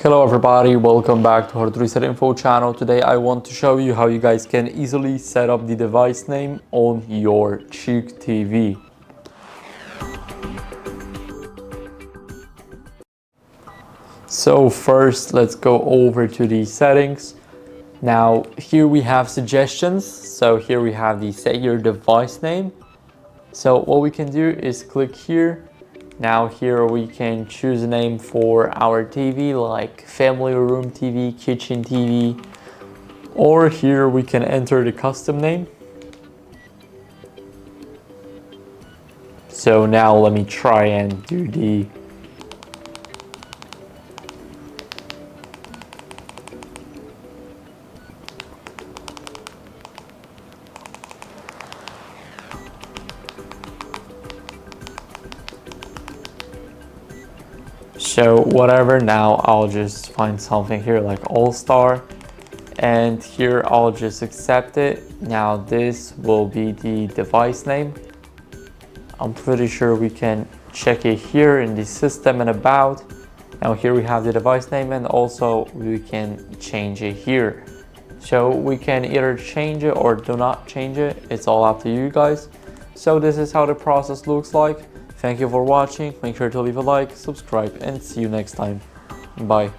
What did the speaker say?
Hello everybody, welcome back to HardReset.Info channel. Today I want to show you how you guys can easily set up the device name on your CHiQ TV. So first, let's go over to the settings. Now here we have suggestions. So here we have the set your device name. So what we can do is click here. Now here we can choose a name for our TV like family room TV, kitchen TV, or here we can enter the custom name. So now let me try and do the So whatever, now I'll just find something here like All-Star, and here I'll just accept it. Now this will be the device name. I'm pretty sure we can check it here in the system and about. Now here we have the device name, and also we can change it here. So we can either change it or do not change it. It's all up to you guys. So this is how the process looks like. Thank you for watching. Make sure to leave a like, subscribe, and see you next time. Bye.